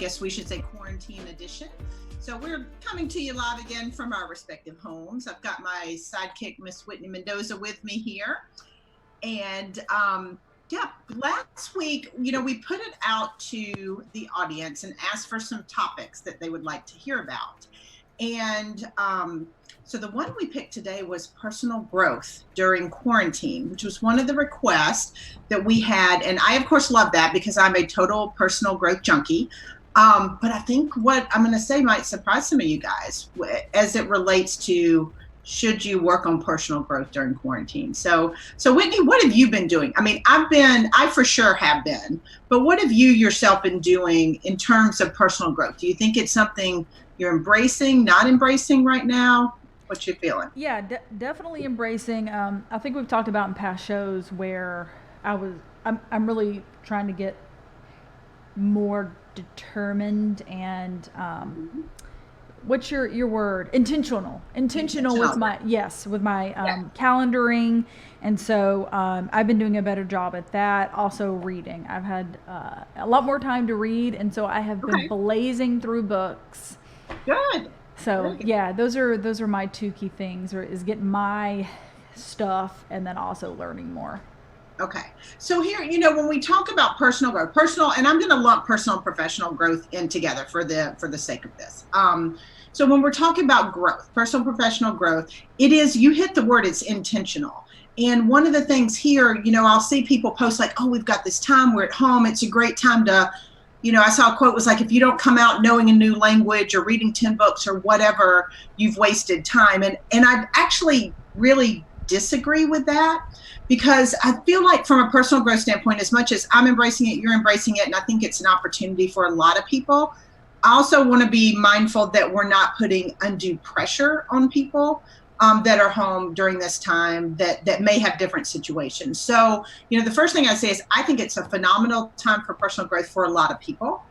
guess we should say quarantine edition. So we're coming to you live again from our respective homes. I've got my sidekick, Miss Whitney Mendoza, with me here. And last week, we put it out to the audience and asked for some topics that they would like to hear about. And so the one we picked today was personal growth during quarantine, which was one of the requests that we had. And I, of course, love that because I'm a total personal growth junkie. But I think what I'm going to say might surprise some of you guys as it relates to should you work on personal growth during quarantine. So Whitney, what have you been doing? I mean, I for sure have been, but what have you yourself been doing in terms of personal growth? Do you think it's something you're embracing, not embracing right now? What you feeling? Yeah, definitely embracing. I think we've talked about in past shows where I'm really trying to get more determined and what's your word? Intentional with my calendaring. And so I've been doing a better job at that. Also reading. I've had a lot more time to read, and so I have been blazing through books. Good. So yeah, those are my two key things, is getting my stuff and then also learning more. Okay. So here, when we talk about personal growth, and I'm going to lump personal and professional growth in together for the sake of this. So when we're talking about growth, personal and professional growth, it is, you hit the word, it's intentional. And one of the things here, I'll see people post like, oh, we've got this time, we're at home, it's a great time to, I saw a quote was like, if you don't come out knowing a new language or reading 10 books or whatever, you've wasted time. And I actually really disagree with that, because I feel like from a personal growth standpoint, as much as I'm embracing it, you're embracing it, and I think it's an opportunity for a lot of people, I also want to be mindful that we're not putting undue pressure on people that are home during this time that may have different situations. So, the first thing I say is I think it's a phenomenal time for personal growth for a lot of people.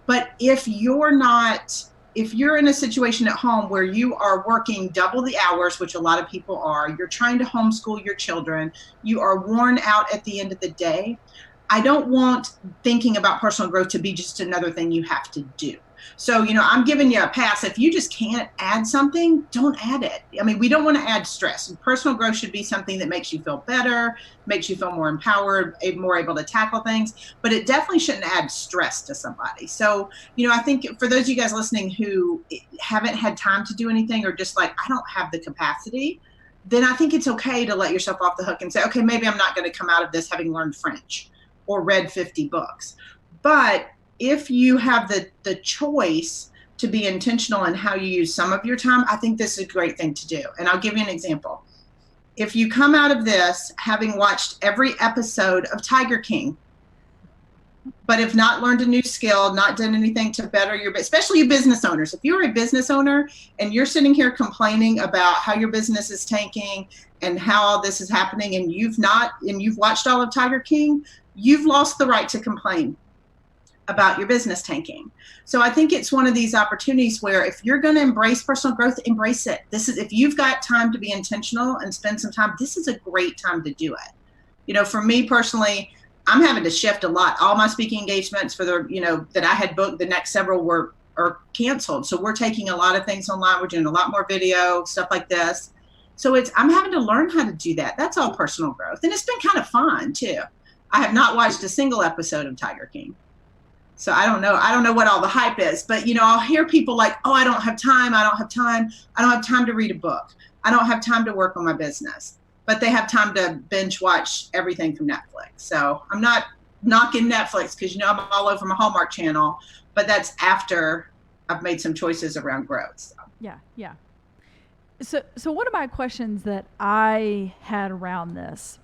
But if you're in a situation at home where you are working double the hours, which a lot of people are, you're trying to homeschool your children, you are worn out at the end of the day, I don't want thinking about personal growth to be just another thing you have to do. So, I'm giving you a pass. If you just can't add something, don't add it. I mean, we don't want to add stress. Personal growth should be something that makes you feel better, makes you feel more empowered, more able to tackle things, but it definitely shouldn't add stress to somebody. So, I think for those of you guys listening who haven't had time to do anything or just like, I don't have the capacity, then I think it's okay to let yourself off the hook and say, okay, maybe I'm not going to come out of this having learned French or read 50 books. But if you have the choice to be intentional in how you use some of your time, I think this is a great thing to do. And I'll give you an example. If you come out of this having watched every episode of Tiger King, but have not learned a new skill, not done anything to better especially you business owners. If you're a business owner and you're sitting here complaining about how your business is tanking and how all this is happening, and you've watched all of Tiger King, you've lost the right to complain about your business tanking. So I think it's one of these opportunities where if you're going to embrace personal growth, embrace it. If you've got time to be intentional and spend some time, this is a great time to do it. For me personally, I'm having to shift a lot. All my speaking engagements for that I had booked, the next several are canceled. So we're taking a lot of things online. We're doing a lot more video, stuff like this. So I'm having to learn how to do that. That's all personal growth. And it's been kind of fun too. I have not watched a single episode of Tiger King. So I don't know what all the hype is, but I'll hear people like, oh, I don't have time to read a book. I don't have time to work on my business, but they have time to binge watch everything from Netflix. So I'm not knocking Netflix because, I'm all over my Hallmark channel, but that's after I've made some choices around growth. So. Yeah. So one of my questions that I had around this,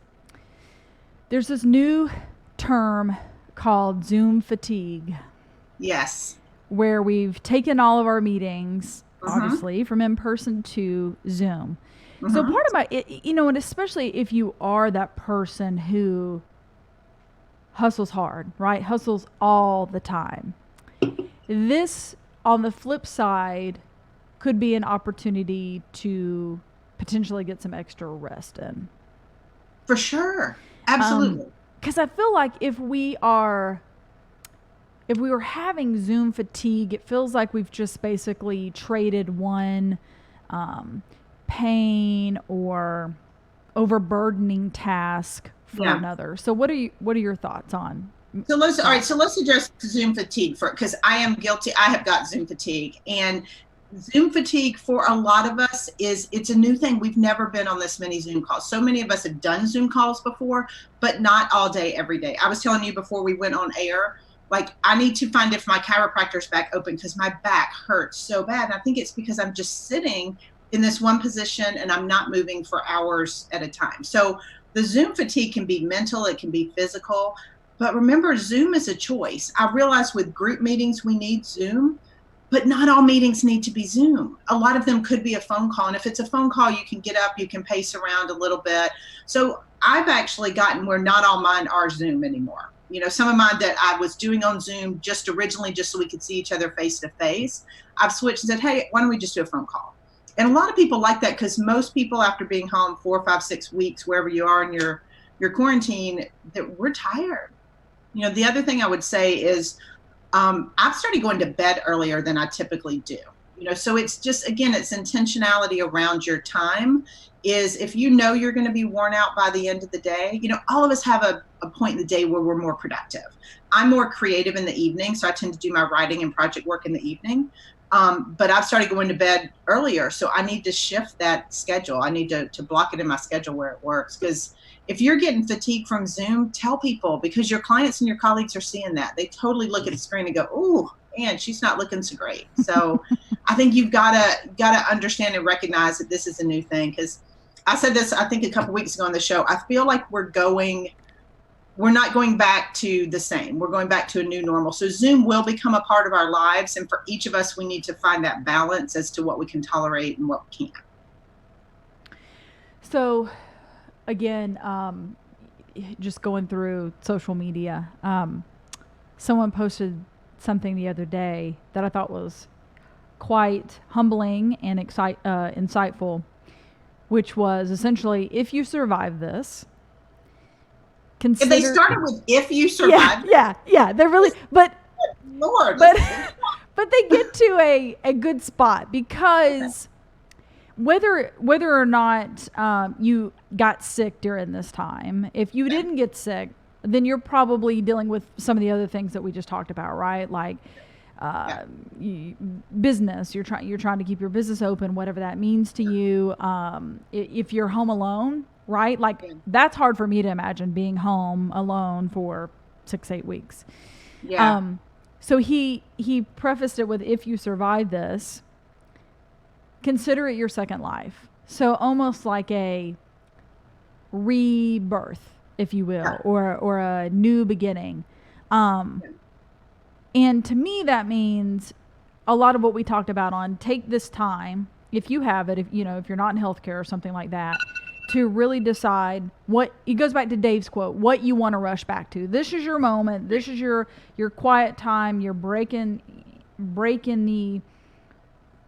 there's this new term called Zoom fatigue. Yes. Where we've taken all of our meetings, obviously, from in-person to Zoom. So part of and especially if you are that person who hustles hard, right? Hustles all the time. This, on the flip side, could be an opportunity to potentially get some extra rest in. For sure. Absolutely. Because I feel like if we are if we were having Zoom fatigue, it feels like we've just basically traded one pain or overburdening task for another. So what are your thoughts on? So let's address Zoom fatigue because I am guilty. I have got Zoom fatigue, and Zoom fatigue for a lot of us it's a new thing. We've never been on this many Zoom calls. So many of us have done Zoom calls before, but not all day, every day. I was telling you before we went on air, like I need to find if my chiropractor's back open because my back hurts so bad. And I think it's because I'm just sitting in this one position and I'm not moving for hours at a time. So the Zoom fatigue can be mental, it can be physical, but remember, Zoom is a choice. I realize with group meetings, we need Zoom, but not all meetings need to be Zoom. A lot of them could be a phone call. And if it's a phone call, you can get up, you can pace around a little bit. So I've actually gotten where not all mine are Zoom anymore. You know, some of mine that I was doing on Zoom just originally just so we could see each other face to face, I've switched and said, hey, why don't we just do a phone call? And a lot of people like that because most people after being home 4, 5, 6 weeks, wherever you are in your quarantine, that we're tired. You know, the other thing I would say is I've started going to bed earlier than I typically do. You know, so it's just, again, it's intentionality around your time is if you know you're going to be worn out by the end of the day, you know, all of us have a point in the day where we're more productive. I'm more creative in the evening, so I tend to do my writing and project work in the evening. But I've started going to bed earlier, so I need to shift that schedule. I need to block it in my schedule where it works because if you're getting fatigued from Zoom, tell people because your clients and your colleagues are seeing that. They totally look at the screen and go, "Ooh, man, she's not looking so great." So I think you've got to understand and recognize that this is a new thing. Because I said this, I think a couple weeks ago on the show. I feel like we're not going back to the same. We're going back to a new normal. So Zoom will become a part of our lives, and for each of us, we need to find that balance as to what we can tolerate and what we can't. So again, just going through social media, someone posted something the other day that I thought was quite humbling and insightful, which was essentially, if you survive this, consider. They started with "if you survive." Yeah. They're really, but Lord, but they get to a good spot because. Whether or not you got sick during this time, if you didn't get sick, then you're probably dealing with some of the other things that we just talked about, right? Like business. You're trying to keep your business open, whatever that means to you. If you're home alone, right? Like that's hard for me to imagine being home alone for 6-8 weeks. Yeah. So he prefaced it with, "If you survive this, consider it your second life." So almost like a rebirth, if you will, or a new beginning. And to me, that means a lot of what we talked about on take this time, if you have it, if you're not in healthcare or something like that, to really decide what, it goes back to Dave's quote, what you want to rush back to. This is your moment. This is your quiet time. You're breaking the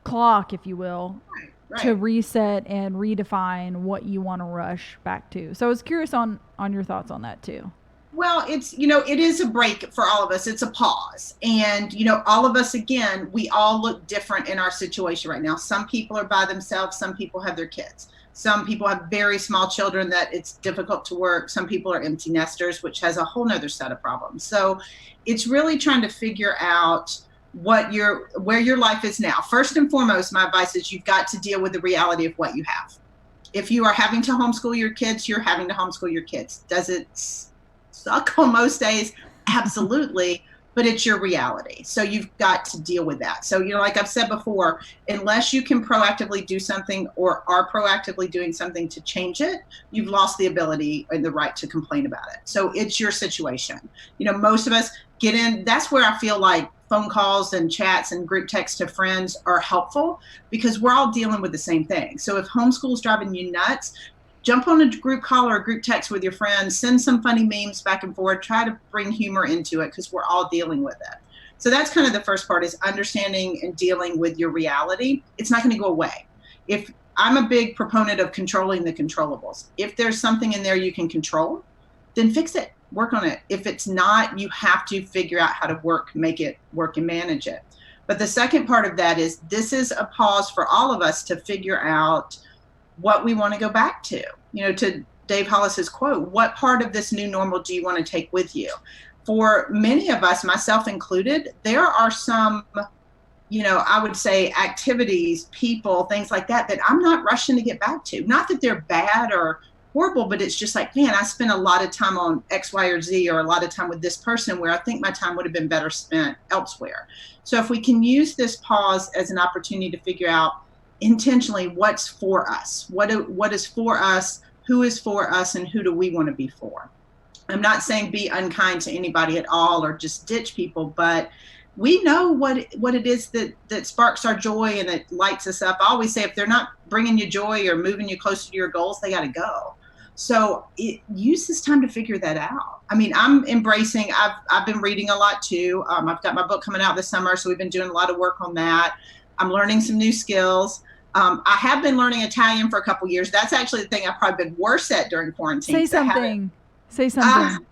clock, if you will, right. to reset and redefine what you want to rush back to. So I was curious on your thoughts on that too. Well, it is a break for all of us. It's a pause. And, all of us, again, we all look different in our situation right now. Some people are by themselves. Some people have their kids. Some people have very small children that it's difficult to work. Some people are empty nesters, which has a whole nother set of problems. So it's really trying to figure out where your life is now. First and foremost, my advice is you've got to deal with the reality of what you have. If you are having to homeschool your kids, you're having to homeschool your kids. Does it suck on most days? Absolutely. But it's your reality. So you've got to deal with that. So, like I've said before, unless you can proactively do something or are proactively doing something to change it, you've lost the ability and the right to complain about it. So it's your situation. Most of us get in. That's where I feel like phone calls and chats and group texts to friends are helpful because we're all dealing with the same thing. So if homeschool's driving you nuts, jump on a group call or a group text with your friends, send some funny memes back and forth, try to bring humor into it because we're all dealing with it. So that's kind of the first part is understanding and dealing with your reality. It's not going to go away. If I'm a big proponent of controlling the controllables. If there's something in there you can control, then fix it. work on it. If it's not, you have to figure out how to make it work and manage it. But the second part of that is, this is a pause for all of us to figure out what we want to go back to. To Dave Hollis's quote, what part of this new normal do you want to take with you? For many of us, myself included, there are some, I would say activities, people, things like that I'm not rushing to get back to. Not that they're bad or horrible, but it's just like, man, I spent a lot of time on X, Y, or Z, or a lot of time with this person where I think my time would have been better spent elsewhere. So if we can use this pause as an opportunity to figure out intentionally what's for us, what is for us, who is for us, and who do we want to be for. I'm not saying be unkind to anybody at all or just ditch people, but we know what it is that sparks our joy and that lights us up. I always say, if they're not bringing you joy or moving you closer to your goals, they got to go. So use this time to figure that out. I mean, I'm embracing, I've been reading a lot too. I've got my book coming out this summer, so we've been doing a lot of work on that. I'm learning some new skills. I have been learning Italian for a couple years. That's actually the thing I've probably been worse at during quarantine. Say something.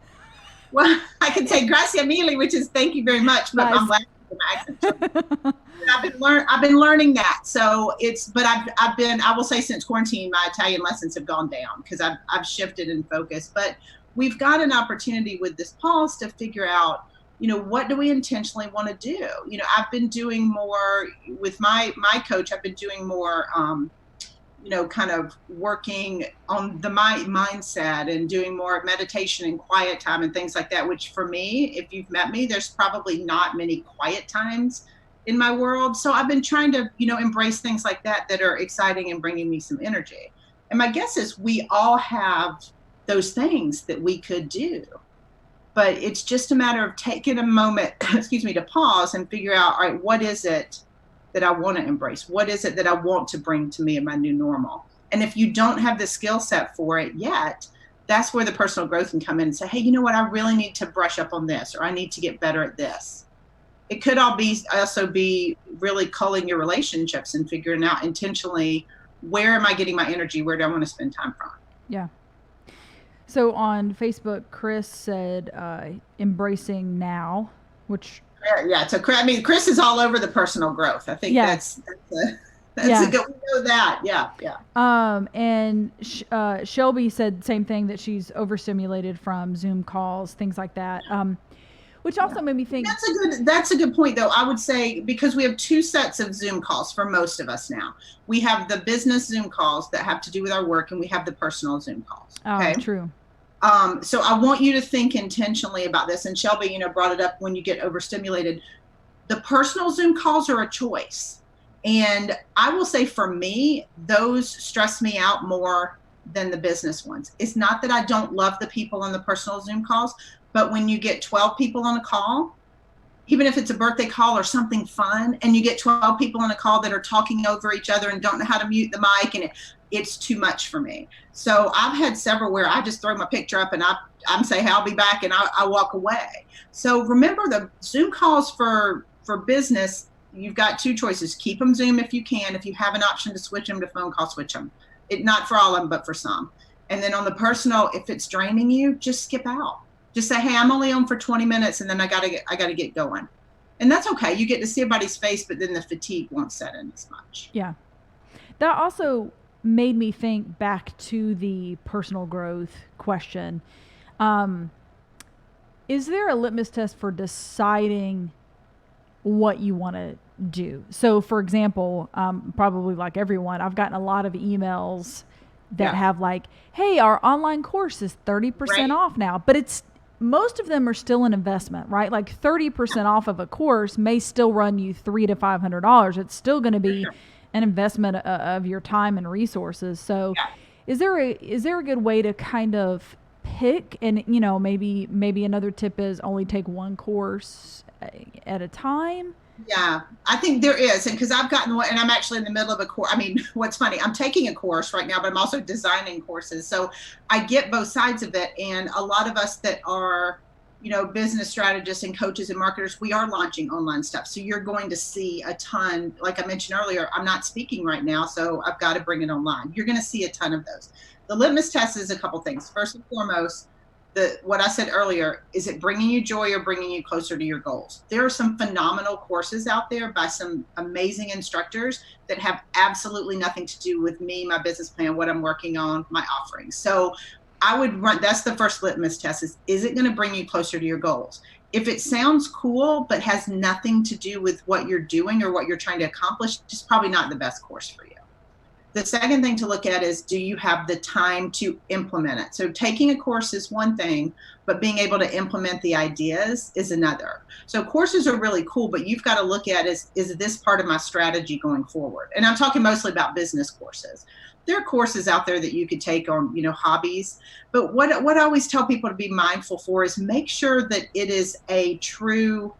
Well, I can say grazie mille, which is thank you very much, but nice. I'm laughing at my accent. I've been learning that. So I will say since quarantine, my Italian lessons have gone down because I've shifted and focused. But we've got an opportunity with this pause to figure out, what do we intentionally want to do? I've been doing more with my coach. I've been doing more, kind of working on the mindset and doing more meditation and quiet time and things like that, which for me, if you've met me, there's probably not many quiet times in my world. So I've been trying to, embrace things like that are exciting and bringing me some energy. And my guess is we all have those things that we could do. But it's just a matter of taking a moment, to pause and figure out, all right, what is it that I want to embrace? What is it that I want to bring to me in my new normal? And if you don't have the skill set for it yet, that's where the personal growth can come in and say, hey, you know what? I really need to brush up on this, or I need to get better at this. It could also be really culling your relationships and figuring out intentionally, where am I getting my energy? Where do I want to spend time from? Yeah. So on Facebook, Chris said, embracing now, which... Yeah. So, Chris is all over the personal growth. I think that's a good, we know that. Yeah. And Shelby said same thing, that she's overstimulated from Zoom calls, things like that. Which also made me think. That's a good point, though. I would say, because we have two sets of Zoom calls for most of us now. We have the business Zoom calls that have to do with our work, and we have the personal Zoom calls. Okay? Oh, true. So I want you to think intentionally about this. And Shelby, brought it up when you get overstimulated. The personal Zoom calls are a choice. And I will say, for me, those stress me out more than the business ones. It's not that I don't love the people on the personal Zoom calls, but when you get 12 people on a call, even if it's a birthday call or something fun, and you get 12 people on a call that are talking over each other and don't know how to mute the mic, and it's too much for me. So I've had several where I just throw my picture up and I'm say, hey, I'll be back, and I walk away. So remember, the Zoom calls for business, you've got two choices. Keep them Zoom if you can. If you have an option to switch them to phone call, switch them. Not for all of them, but for some. And then on the personal, if it's draining you, just skip out. Just say, hey, I'm only on for 20 minutes, and then I gotta get going. And that's okay. You get to see everybody's face, but then the fatigue won't set in as much. Yeah. That also made me think back to the personal growth question. Is there a litmus test for deciding what you want to do? So, for example, probably like everyone, I've gotten a lot of emails that have like, hey, our online course is 30% off now, but most of them are still an investment, right? Like 30% off of a course may still run you $300 to $500. It's still going to be an investment of your time and resources. So is there a good way to kind of pick, and maybe another tip is only take one course at a time? Yeah, I think there is. And because I've gotten one, and I'm actually in the middle of a course. I mean, what's funny, I'm taking a course right now, but I'm also designing courses. So I get both sides of it. And a lot of us that are, business strategists and coaches and marketers, we are launching online stuff. So you're going to see a ton, like I mentioned earlier, I'm not speaking right now, so I've got to bring it online. You're going to see a ton of those. The litmus test is a couple things. First and foremost, what I said earlier, is it bringing you joy or bringing you closer to your goals? There are some phenomenal courses out there by some amazing instructors that have absolutely nothing to do with me, my business plan, what I'm working on, my offerings. So I would run, that's the first litmus test is it going to bring you closer to your goals? If it sounds cool, but has nothing to do with what you're doing or what you're trying to accomplish, it's probably not the best course for you. The second thing to look at is, do you have the time to implement it? So taking a course is one thing, but being able to implement the ideas is another. So courses are really cool, but you've got to look at is this part of my strategy going forward? And I'm talking mostly about business courses. There are courses out there that you could take on, hobbies. But what I always tell people to be mindful for is make sure that it is a true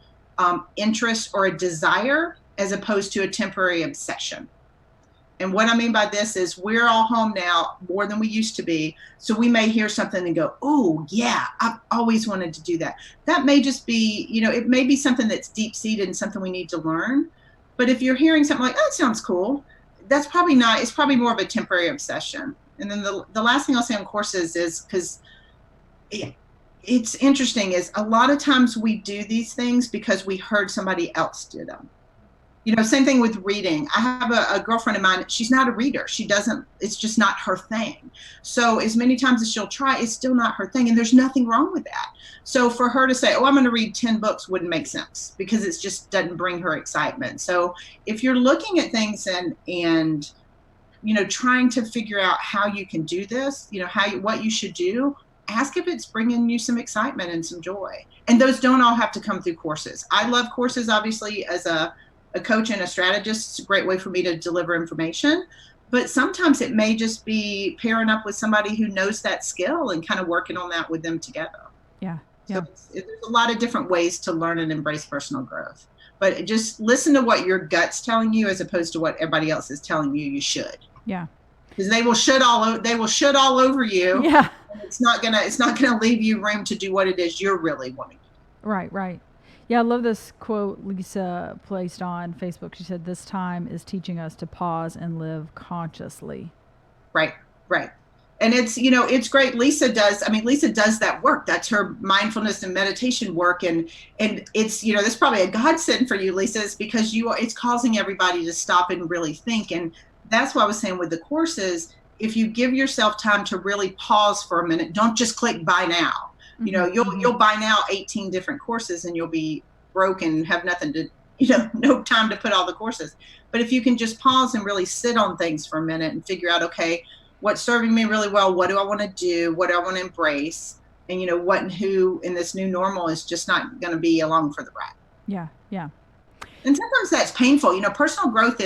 interest or a desire as opposed to a temporary obsession. And what I mean by this is we're all home now more than we used to be. So we may hear something and go, oh, yeah, I've always wanted to do that. That may just be, it may be something that's deep seated and something we need to learn. But if you're hearing something like, oh, that sounds cool, that's probably not, it's probably more of a temporary obsession. And then the last thing I'll say on courses is, because it's interesting, is a lot of times we do these things because we heard somebody else do them. Same thing with reading. I have a girlfriend of mine, she's not a reader. It's just not her thing. So as many times as she'll try, it's still not her thing. And there's nothing wrong with that. So for her to say, oh, I'm going to read 10 books wouldn't make sense because it just doesn't bring her excitement. So if you're looking at things and trying to figure out how you can do this, what you should do, ask if it's bringing you some excitement and some joy. And those don't all have to come through courses. I love courses, obviously, as a coach and a strategist. It's a great way for me to deliver information, but sometimes it may just be pairing up with somebody who knows that skill and kind of working on that with them together. Yeah. So there's a lot of different ways to learn and embrace personal growth, but just listen to what your gut's telling you as opposed to what everybody else is telling you should. Yeah. Because they will should all over you. Yeah. And it's not gonna leave you room to do what it is you're really wanting to do. Right. Yeah, I love this quote Lisa placed on Facebook. She said, "This time is teaching us to pause and live consciously." Right. And it's great. Lisa does that work. That's her mindfulness and meditation work. And it's, that's probably a godsend for you, Lisa, is because it's causing everybody to stop and really think. And that's what I was saying with the courses. If you give yourself time to really pause for a minute, don't just click buy now. You'll buy now 18 different courses and you'll be broke and have nothing to, no time to put all the courses. But if you can just pause and really sit on things for a minute and figure out, okay, what's serving me really well? What do I want to do? What do I want to embrace? And what and who in this new normal is just not going to be along for the ride. Yeah. And sometimes that's painful. Personal growth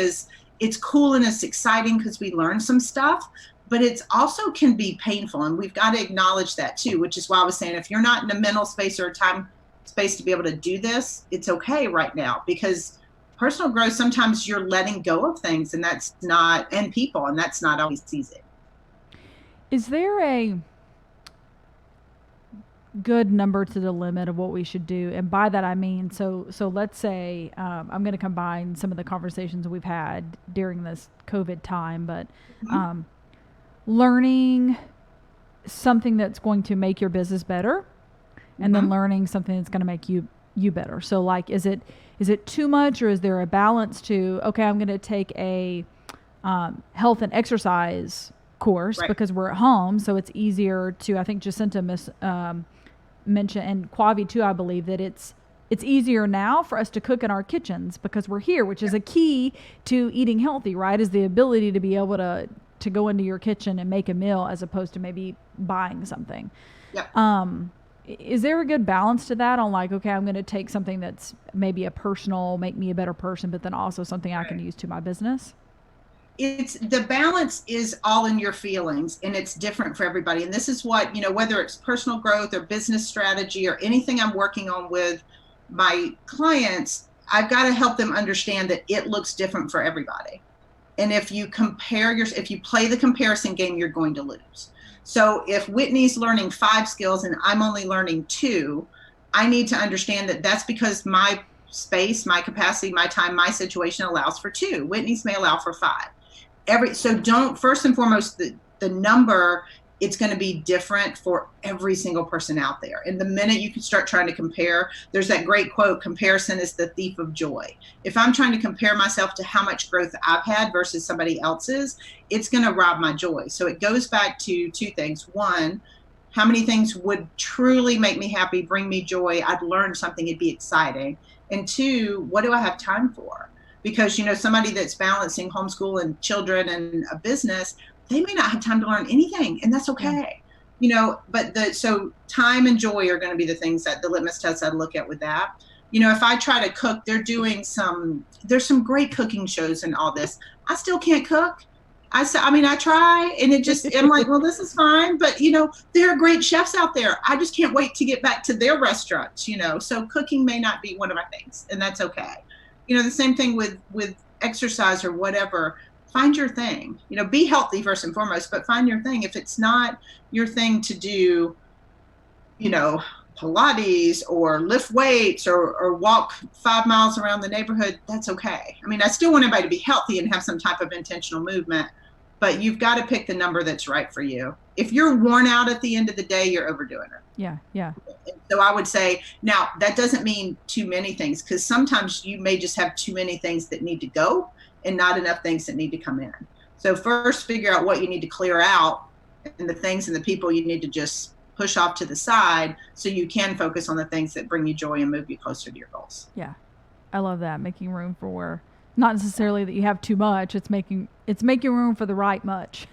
it's cool and it's exciting because we learn some stuff, but it's also can be painful. And we've got to acknowledge that too, which is why I was saying, if you're not in a mental space or a time space to be able to do this, it's okay right now, because personal growth, sometimes you're letting go of things and people, and that's not always easy. Is there a good number to the limit of what we should do? And by that I mean, so let's say I'm going to combine some of the conversations we've had during this COVID time, but learning something that's going to make your business better, and then learning something that's going to make you better. So like, is it too much, or is there a balance to, okay, I'm going to take a health and exercise course because we're at home, so it's easier to, I think Jacinta mentioned, and Quavi too, I believe, that it's easier now for us to cook in our kitchens because we're here, which is a key to eating healthy, right? Is the ability to be able to go into your kitchen and make a meal as opposed to maybe buying something. Yep. Is there a good balance to that on like, okay, I'm going to take something that's maybe a personal, make me a better person, but then also something I can use to my business? It's the balance is all in your feelings, and it's different for everybody. And this is what, whether it's personal growth or business strategy or anything I'm working on with my clients, I've got to help them understand that it looks different for everybody. And if you if you play the comparison game, you're going to lose. So if Whitney's learning 5 skills and I'm only learning 2, I need to understand that that's because my space, my capacity, my time, my situation allows for 2. Whitney's may allow for 5. So don't, first and foremost, the number it's going to be different for every single person out there. And the minute you can start trying to compare, there's that great quote, comparison is the thief of joy. If I'm trying to compare myself to how much growth I've had versus somebody else's, it's going to rob my joy. So it goes back to two things. One, how many things would truly make me happy, bring me joy? I'd learn something, it'd be exciting. And two, what do I have time for? Because, somebody that's balancing homeschool and children and a business, they may not have time to learn anything, and that's okay. So time and joy are going to be the things that the litmus test I'd look at with that. If I try to cook, there's some great cooking shows and all this. I still can't cook. I try, and I'm like, well, this is fine, but there are great chefs out there. I just can't wait to get back to their restaurants, so cooking may not be one of my things, and that's okay. The same thing with exercise or whatever. Find your thing, be healthy first and foremost, but find your thing. If it's not your thing to do, Pilates or lift weights or walk 5 miles around the neighborhood, that's okay. I still want everybody to be healthy and have some type of intentional movement, but you've got to pick the number that's right for you. If you're worn out at the end of the day, you're overdoing it. Yeah, yeah. So I would say, now that doesn't mean too many things, because sometimes you may just have too many things that need to go and not enough things that need to come in. So first figure out what you need to clear out and the things and the people you need to just push off to the side so you can focus on the things that bring you joy and move you closer to your goals. Yeah. I love that. Making room for, not necessarily that you have too much, it's making room for the right much,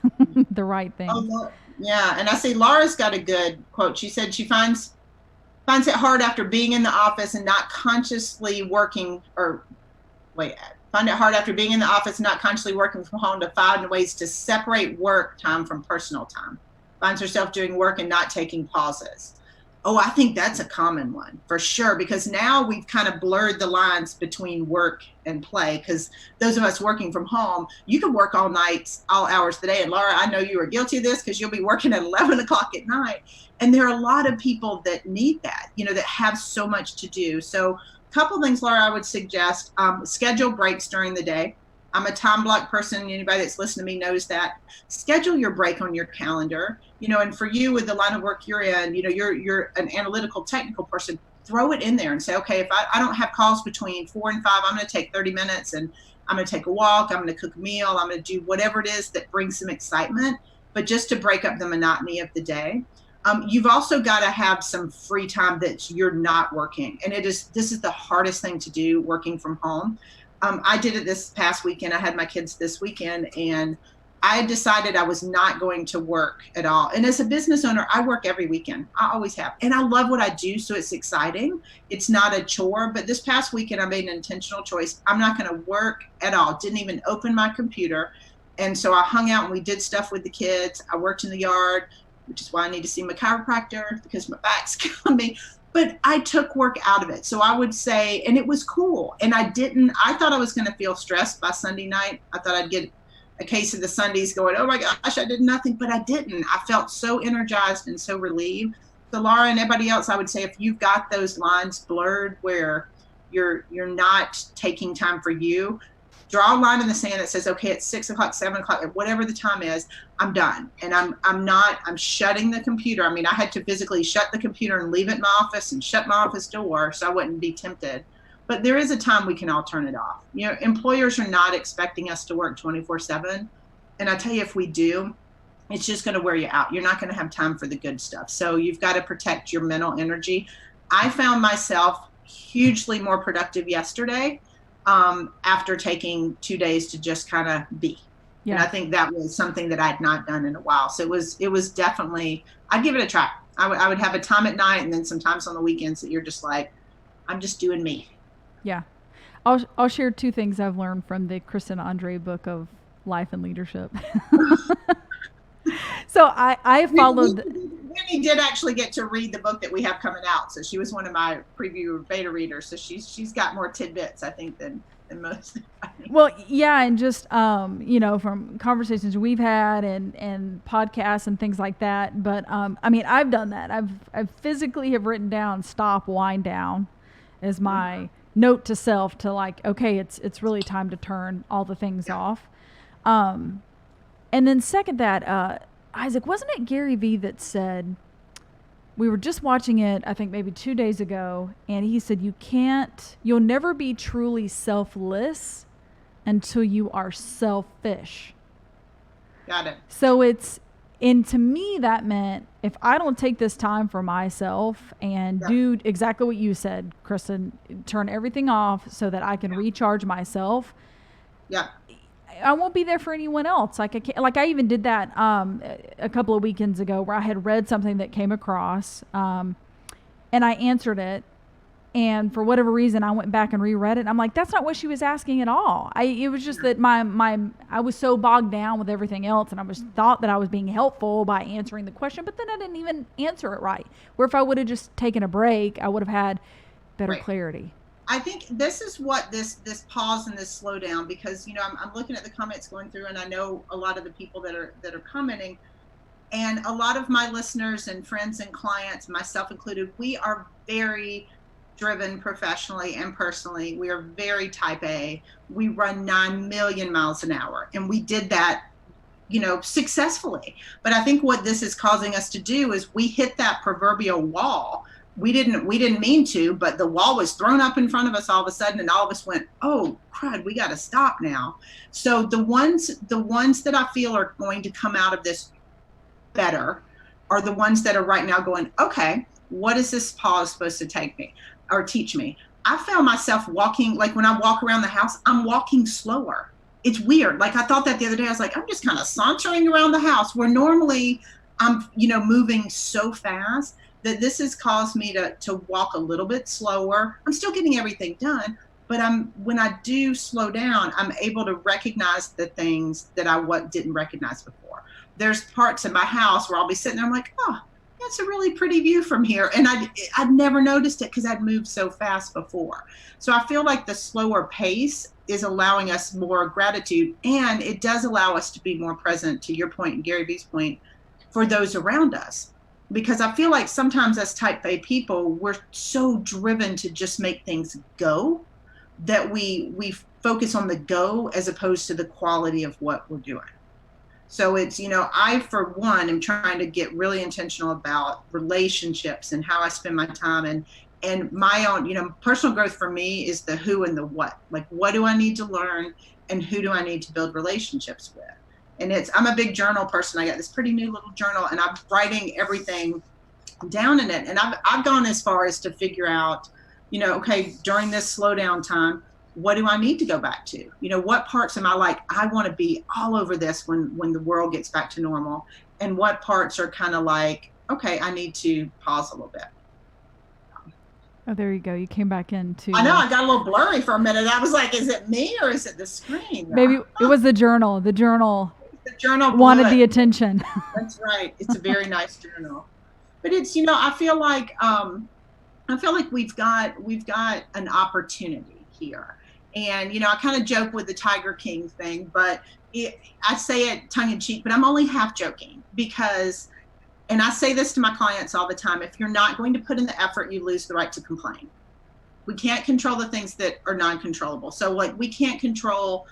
the right thing. Oh, yeah. And I see Laura's got a good quote. She said she finds it hard after being in the office and not consciously working find it hard after being in the office and not consciously working from home to find ways to separate work time from personal time. Finds herself doing work and not taking pauses. Oh, I think that's a common one for sure, because now we've kind of blurred the lines between work and play, because those of us working from home, you can work all night, all hours of the day. And Laura, I know you are guilty of this because you'll be working at 11 o'clock at night. And there are a lot of people that need that, that have so much to do. So a couple things, Laura, I would suggest, schedule breaks during the day. I'm a time block person. Anybody that's listening to me knows that. Schedule your break on your calendar, and for you with the line of work you're in, you're an analytical, technical person. Throw it in there and say, okay, if I don't have calls between 4 and 5, I'm going to take 30 minutes and I'm going to take a walk. I'm going to cook a meal. I'm going to do whatever it is that brings some excitement, but just to break up the monotony of the day. You've also got to have some free time that you're not working. And this is the hardest thing to do, working from home. I did it this past weekend. I had my kids this weekend, and I decided I was not going to work at all. And as a business owner, I work every weekend. I always have. And I love what I do, so it's exciting. It's not a chore. But this past weekend, I made an intentional choice. I'm not going to work at all. Didn't even open my computer. And so I hung out and we did stuff with the kids. I worked in the yard, which is why I need to see my chiropractor because my back's killing me. But I took work out of it. So I would say, and it was cool. And I thought I was going to feel stressed by Sunday night. I thought I'd get a case of the Sundays going, oh my gosh, I did nothing, but I didn't. I felt so energized and so relieved. So Laura and everybody else, I would say, if you've got those lines blurred where you're not taking time for you, draw a line in the sand that says, okay, it's 6 o'clock, 7 o'clock, whatever the time is, I'm done. And I'm shutting the computer. I had to physically shut the computer and leave it in my office and shut my office door so I wouldn't be tempted. But there is a time we can all turn it off. Employers are not expecting us to work 24/7. And I tell you, if we do, it's just going to wear you out. You're not going to have time for the good stuff. So you've got to protect your mental energy. I found myself hugely more productive yesterday after taking 2 days to just kind of be. Yeah. And I think that was something that I'd not done in a while. So it was definitely, I'd give it a try. I would have a time at night and then sometimes on the weekends that you're just like, I'm just doing me. Yeah. I'll share 2 things I've learned from the Kristen Andre book of life and leadership. So I followed. Winnie did actually get to read the book that we have coming out. So she was one of my preview beta readers. So she's got more tidbits, I think, than most. Well, yeah. And just, from conversations we've had and podcasts and things like that. But, I've done that. I've physically have written down, stop, wind down as my note to self to like, okay, it's really time to turn all the things off. And then second that, Isaac, wasn't it Gary Vee that said, we were just watching it, I think maybe 2 days ago, and he said, you'll never be truly selfless until you are selfish. Got it. So and to me, that meant if I don't take this time for myself and do exactly what you said, Kristen, turn everything off so that I can recharge myself. Yeah. I won't be there for anyone else. Like I even did that a couple of weekends ago where I had read something that came across, and I answered it, and for whatever reason I went back and reread it. And I'm like, that's not what she was asking at all. It was just that I was so bogged down with everything else, and I thought that I was being helpful by answering the question, but then I didn't even answer it right. Where if I would have just taken a break, I would have had better clarity. I think this is what this pause and this slowdown, because I'm looking at the comments going through, and I know a lot of the people that are commenting, and a lot of my listeners and friends and clients, myself included, we are very driven professionally and personally. We are very type A. We run 9 million miles an hour, and we did that successfully. But I think what this is causing us to do is we hit that proverbial wall. We didn't mean to, but the wall was thrown up in front of us all of a sudden, and all of us went, oh crud, we got to stop now. So the ones that I feel are going to come out of this better are the ones that are right now going, okay, what is this pause supposed to take me or teach me? I found myself walking, like when I walk around the house, I'm walking slower. It's weird. Like I thought that the other day, I was like, I'm just kind of sauntering around the house, where normally I'm, moving so fast. That this has caused me to walk a little bit slower. I'm still getting everything done, but when I do slow down, I'm able to recognize the things that I didn't recognize before. There's parts in my house where I'll be sitting there, I'm like, oh, that's a really pretty view from here. And I'd never noticed it because I'd moved so fast before. So I feel like the slower pace is allowing us more gratitude, and it does allow us to be more present, to your point and Gary Vee's point, for those around us. Because I feel like sometimes as type A people, we're so driven to just make things go that we focus on the go as opposed to the quality of what we're doing. So it's, I, for one, am trying to get really intentional about relationships and how I spend my time, and my own, personal growth for me is the who and the what. Like, what do I need to learn, and who do I need to build relationships with? And I'm a big journal person. I got this pretty new little journal, and I'm writing everything down in it. And I've gone as far as to figure out, okay, during this slowdown time, what do I need to go back to? What parts am I like, I want to be all over this when the world gets back to normal? And what parts are kind of like, okay, I need to pause a little bit. Oh, there you go. You came back into. I know, I got a little blurry for a minute. I was like, is it me or is it the screen? Maybe it was the journal. The journal wanted the attention. That's right. It's a very nice journal. But it's, I feel like we've got an opportunity here. And, I kind of joke with the Tiger King thing, but I say it tongue in cheek, but I'm only half joking because, and I say this to my clients all the time, if you're not going to put in the effort, you lose the right to complain. We can't control the things that are non-controllable. So like, we can't control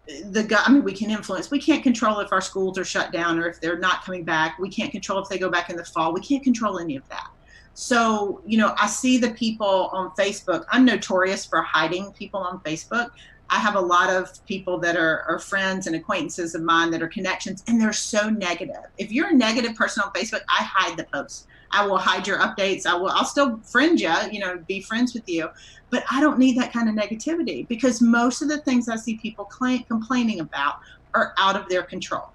we can influence. We can't control if our schools are shut down or if they're not coming back. We can't control if they go back in the fall. We can't control any of that. So, I see the people on Facebook. I'm notorious for hiding people on Facebook. I have a lot of people that are friends and acquaintances of mine that are connections, and they're so negative. If you're a negative person on Facebook, I hide the posts. I will hide your updates. I'll still friend you, be friends with you, but I don't need that kind of negativity, because most of the things I see people complaining about are out of their control.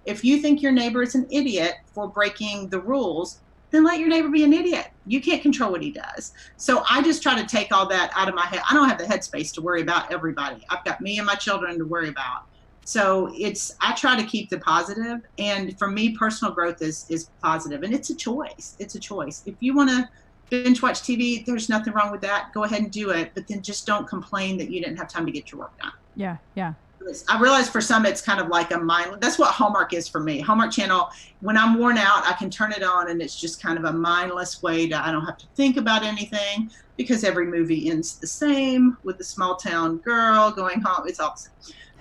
If you think your neighbor is an idiot for breaking the rules, then let your neighbor be an idiot. You can't control what he does. So I just try to take all that out of my head. I don't have the headspace to worry about everybody. I've got me and my children to worry about. So I try to keep the positive. And for me, personal growth is positive. And it's a choice. It's a choice. If you want to binge watch TV, there's nothing wrong with that. Go ahead and do it. But then just don't complain that you didn't have time to get your work done. Yeah, yeah. I realize for some it's kind of like a mind. That's what Hallmark is for me. Hallmark Channel, when I'm worn out, I can turn it on and it's just kind of a mindless way I don't have to think about anything, because every movie ends the same with the small town girl going home. It's awesome.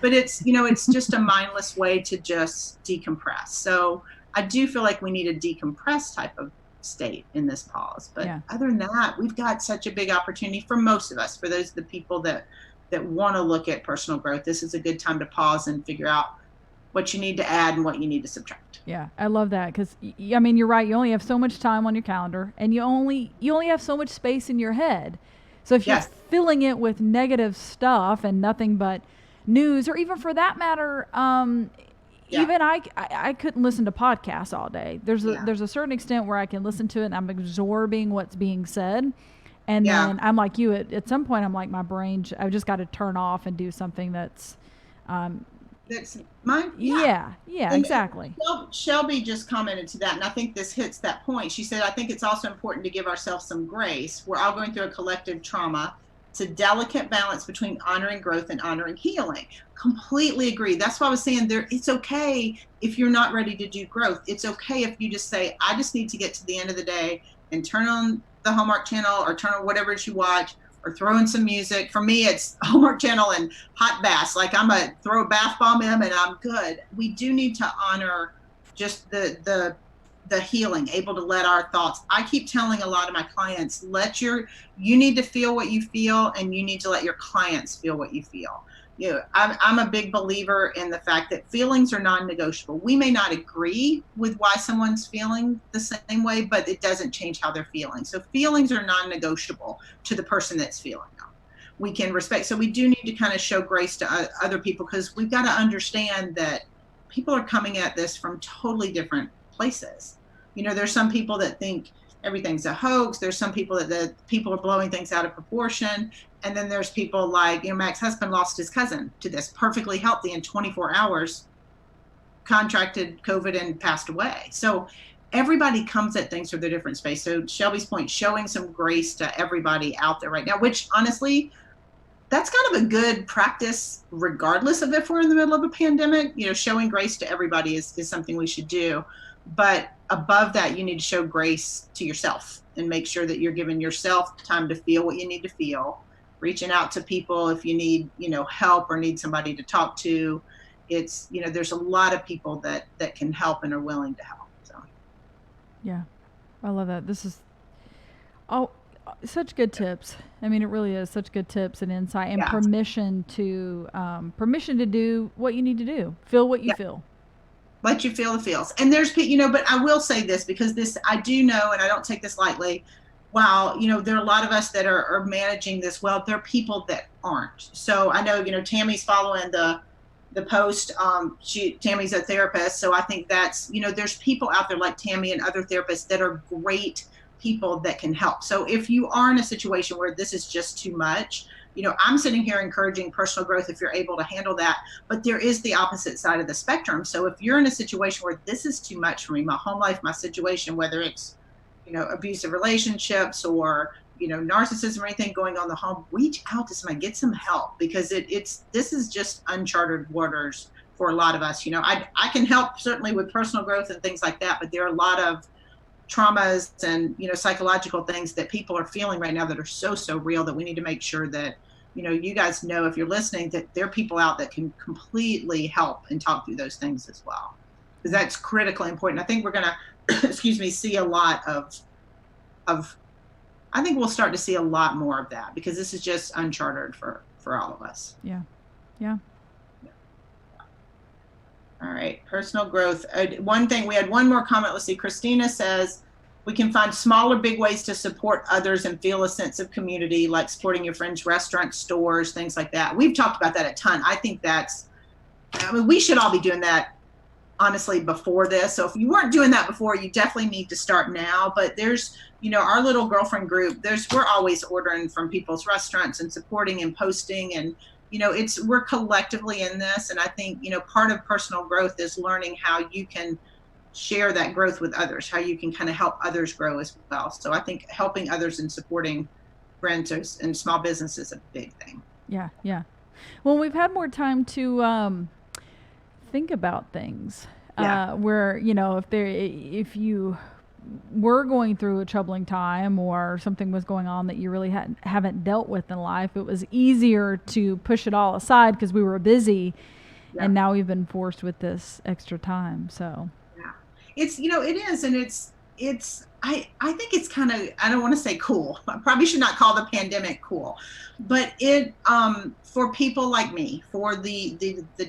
but it's, it's just a mindless way to just decompress. So I do feel like we need a decompressed type of state in this pause. But other than that, we've got such a big opportunity for most of us, for those of the people that want to look at personal growth. This is a good time to pause and figure out what you need to add and what you need to subtract. Yeah, I love that because I mean, you're right. You only have so much time on your calendar, and you only have so much space in your head. So if you're filling it with negative stuff and nothing but news, or even for that matter, even I couldn't listen to podcasts all day. There's a certain extent where I can listen to it and I'm absorbing what's being said. And then I'm like you, at some point I'm like, my brain, I've just got to turn off and do something that's mine. Yeah, exactly. Shelby just commented to that, and I think this hits that point. She said, I think it's also important to give ourselves some grace. We're all going through a collective trauma. It's a delicate balance between honoring growth and honoring healing. Completely agree. That's why I was saying it's okay if you're not ready to do growth. It's okay if you just say, I just need to get to the end of the day and turn on the Hallmark Channel or turn on whatever it is you watch, or throw in some music. For me, it's Hallmark Channel and hot baths. Like I'm a throw a bath bomb in and I'm good. We do need to honor just the healing, able to let our thoughts. I keep telling a lot of my clients, you need to feel what you feel, and you need to let your clients feel what you feel. I'm a big believer in the fact that feelings are non-negotiable. We may not agree with why someone's feeling the same way, but it doesn't change how they're feeling. So feelings are non-negotiable to the person that's feeling them. We can respect. So we do need to kind of show grace to other people, because we've got to understand that people are coming at this from totally different places. There's some people that think everything's a hoax. There's some people that people are blowing things out of proportion. And then there's people like, my ex-husband lost his cousin to this, perfectly healthy, in 24 hours, contracted COVID and passed away. So everybody comes at things from their different space. So Shelby's point, showing some grace to everybody out there right now, which honestly, that's kind of a good practice, regardless of if we're in the middle of a pandemic. Showing grace to everybody is something we should do. But above that, you need to show grace to yourself and make sure that you're giving yourself time to feel what you need to feel, reaching out to people if you need, help or need somebody to talk to. It's, there's a lot of people that can help and are willing to help. So. Yeah, I love that. This is such good tips. I mean, it really is such good tips and insight, and permission to do what you need to do. Feel what you feel. Let you feel the feels. And there's, but I will say this, because this, I do know, and I don't take this lightly, while, there are a lot of us that are managing this well, there are people that aren't. So I know, Tammy's following the post. Tammy's a therapist. So I think that's, there's people out there like Tammy and other therapists that are great people that can help. So if you are in a situation where this is just too much, I'm sitting here encouraging personal growth if you're able to handle that. But there is the opposite side of the spectrum. So if you're in a situation where this is too much for me, my home life, my situation, whether it's, abusive relationships or, narcissism or anything going on in the home, reach out to somebody, get some help, because this is just uncharted waters for a lot of us. I can help certainly with personal growth and things like that, but there are a lot of traumas and, psychological things that people are feeling right now that are so real, that we need to make sure that, you guys know, if you're listening, that there are people out that can completely help and talk through those things as well, because that's critically important. I think we're going to, see a lot of, I think we'll start to see a lot more of that, because this is just uncharted for all of us. Yeah. All right, personal growth. One thing, we had one more comment. Let's see. Christina says, we can find small or big ways to support others and feel a sense of community, like supporting your friends' restaurants, stores, things like that. We've talked about that a ton. I think we should all be doing that, honestly, before this. So if you weren't doing that before, you definitely need to start now. But there's, our little girlfriend group, we're always ordering from people's restaurants and supporting and posting, and we're collectively in this. And I think, part of personal growth is learning how you can share that growth with others, how you can kind of help others grow as well. So I think helping others and supporting friends and small business is a big thing. Yeah. Well, we've had more time to think about things where, if you were going through a troubling time or something was going on that you really haven't dealt with in life, it was easier to push it all aside because we were busy. Yeah. And now we've been forced with this extra time. So yeah, it's, you know, it is. And I think it's kind of, I don't want to say cool. I probably should not call the pandemic cool, but it, for people like me, for the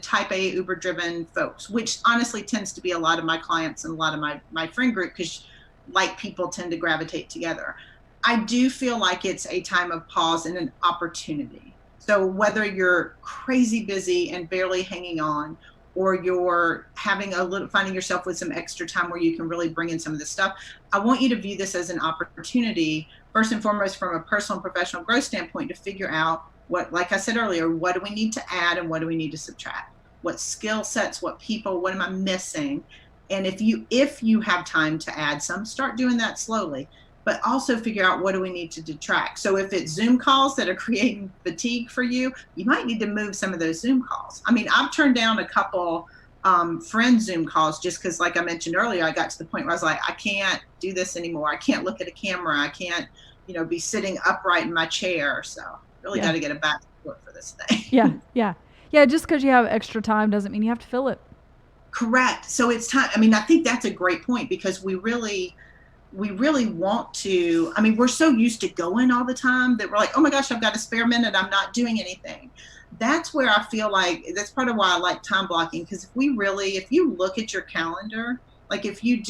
type A Uber driven folks, which honestly tends to be a lot of my clients and a lot of my friend group, because like people tend to gravitate together. I do feel like it's a time of pause and an opportunity. So whether you're crazy busy and barely hanging on, or you're finding yourself with some extra time where you can really bring in some of this stuff, I want you to view this as an opportunity, first and foremost, from a personal and professional growth standpoint, to figure out what, like I said earlier, what do we need to add and what do we need to subtract? What skill sets, what people, what am I missing? And if you have time to add some, start doing that slowly, but also figure out what do we need to detract. So if it's Zoom calls that are creating fatigue for you, you might need to move some of those Zoom calls. I mean, I've turned down a couple friend Zoom calls just because, like I mentioned earlier, I got to the point where I was like, I can't do this anymore. I can't look at a camera. I can't, be sitting upright in my chair. So really got to get a back foot for this thing. Yeah. Just because you have extra time doesn't mean you have to fill it. Correct. So it's time. I mean, I think that's a great point, because we really want to, I mean, we're so used to going all the time that we're like, oh my gosh, I've got a spare minute, I'm not doing anything. That's where I feel like, that's part of why I like time blocking, because if you look at your calendar, like if you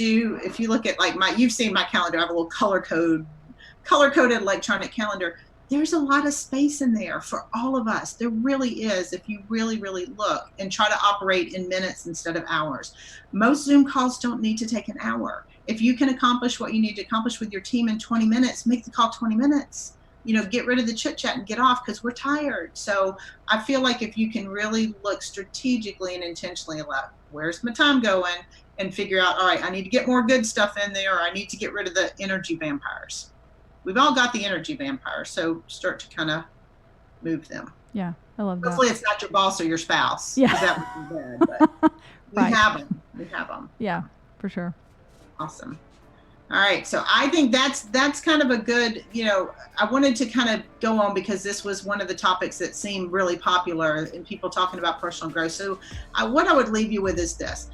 look at like you've seen my calendar, I have a little color-coded electronic calendar. There's a lot of space in there for all of us. There really is, if you really, really look and try to operate in minutes instead of hours. Most Zoom calls don't need to take an hour. If you can accomplish what you need to accomplish with your team in 20 minutes, make the call 20 minutes. Get rid of the chit chat and get off, because we're tired. So I feel like if you can really look strategically and intentionally about where's my time going, and figure out, all right, I need to get more good stuff in there, or I need to get rid of the energy vampires. We've all got the energy vampires, so start to kind of move them. Yeah, I love that. Hopefully it's not your boss or your spouse. Yeah. That would be bad, but right. We have them. Yeah, for sure. Awesome. All right. So I think that's kind of a good, I wanted to kind of go on because this was one of the topics that seemed really popular in people talking about personal growth. So what I would leave you with is this: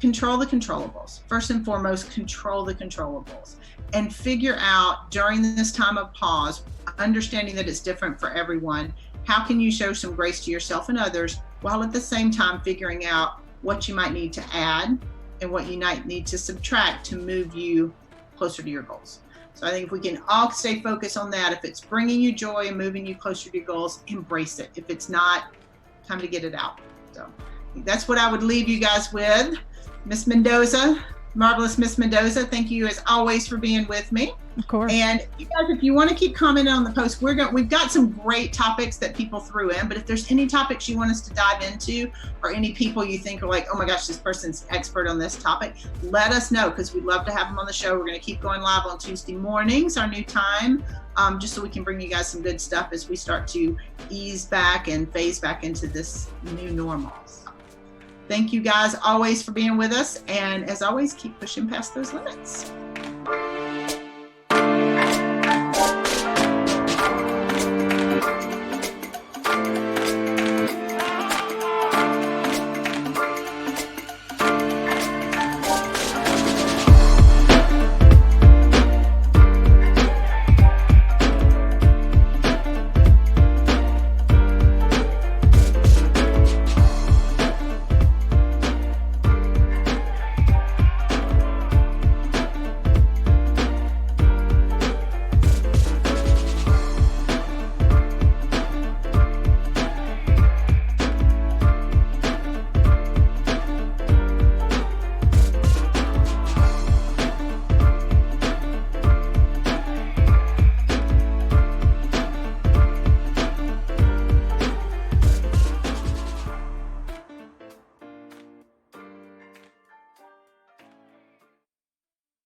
control the controllables. First and foremost, control the controllables, and figure out during this time of pause, understanding that it's different for everyone, how can you show some grace to yourself and others, while at the same time figuring out what you might need to add and what you might need to subtract to move you closer to your goals. So I think if we can all stay focused on that, if it's bringing you joy and moving you closer to your goals, embrace it. If it's not, time to get it out. So that's what I would leave you guys with. Miss Mendoza, marvelous Miss Mendoza, thank you as always for being with me. Of course. And you guys, if you want to keep commenting on the post, we've got some great topics that people threw in, but if there's any topics you want us to dive into, or any people you think are like, oh my gosh, this person's expert on this topic, let us know, because we'd love to have them on the show. We're going to keep going live on Tuesday mornings, our new time, just so we can bring you guys some good stuff as we start to ease back and phase back into this new normal. So, thank you guys always for being with us, and as always, keep pushing past those limits.